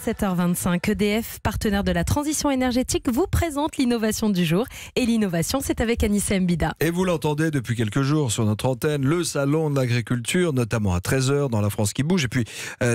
7h25. EDF, partenaire de la transition énergétique, vous présente l'innovation du jour. Et l'innovation, c'est avec Anissa Mbida. Et vous l'entendez depuis quelques jours sur notre antenne, le salon de l'agriculture, notamment à 13h dans La France qui bouge. Et puis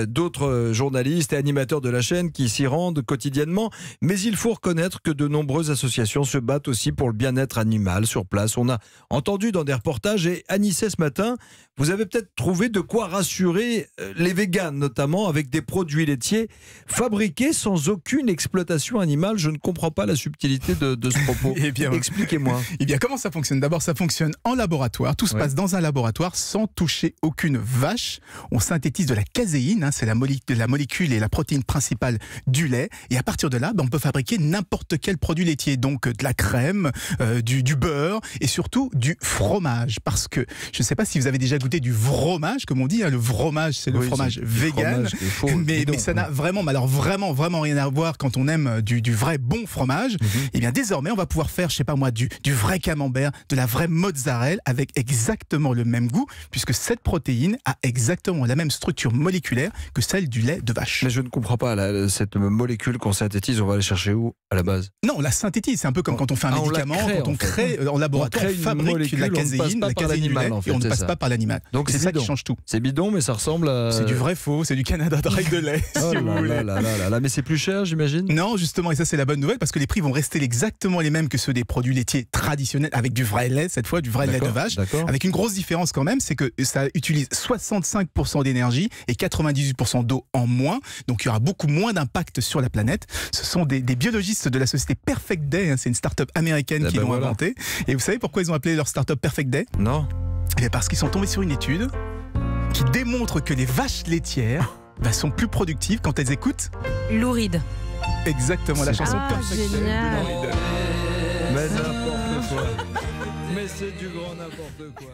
d'autres journalistes et animateurs de la chaîne qui s'y rendent quotidiennement. Mais il faut reconnaître que de nombreuses associations se battent aussi pour le bien-être animal sur place. On a entendu dans des reportages, et Anissa, ce matin, vous avez peut-être trouvé de quoi rassurer les véganes, notamment avec des produits laitiers fabriqués sans aucune exploitation animale. Je ne comprends pas la subtilité de ce propos. Eh bien, expliquez-moi. Eh bien, comment ça fonctionne? D'abord, ça fonctionne en laboratoire. Tout se passe dans un laboratoire sans toucher aucune vache. On synthétise de la caséine, c'est la molécule et la protéine principale du lait. Et à partir de là, on peut fabriquer n'importe quel produit laitier. Donc, de la crème, du beurre et surtout du fromage. Parce que, je ne sais pas si vous avez déjà goûté du fromage, comme on dit. Le fromage, c'est le fromage vegan. Mais ça n'a vraiment, vraiment rien à voir quand on aime du vrai bon fromage. Et bien, désormais, on va pouvoir faire, je sais pas moi, du vrai camembert, de la vraie mozzarella avec exactement le même goût, puisque cette protéine a exactement la même structure moléculaire que celle du lait de vache. Mais je ne comprends pas, cette molécule qu'on synthétise, on va aller chercher où à la base? Non, on la synthétise. C'est un peu comme quand on fait un médicament, quand on crée en laboratoire, on fabrique la caséine, la caséine du lait, et on ne passe pas par l'animal. Donc c'est ça qui change tout. C'est bidon, mais ça ressemble à... C'est du vrai faux, c'est du Canada Dry de lait. Oh là, mais c'est plus cher, j'imagine? Non, justement, et ça c'est la bonne nouvelle, parce que les prix vont rester exactement les mêmes que ceux des produits laitiers traditionnels, avec du vrai lait, cette fois du vrai lait de vache, avec une grosse différence quand même, c'est que ça utilise 65% d'énergie et 98% d'eau en moins, donc il y aura beaucoup moins d'impact sur la planète. Ce sont des biologistes de la société Perfect Day, c'est une start-up américaine qui l'ont inventé. Et vous savez pourquoi ils ont appelé leur start-up Perfect Day? Non. Et parce qu'ils sont tombés sur une étude qui démontre que les vaches laitières sont plus productives quand elles écoutent Lou Reed. Exactement, la chanson Perfect Day. Génial. Mais n'importe quoi. Mais c'est du grand n'importe quoi.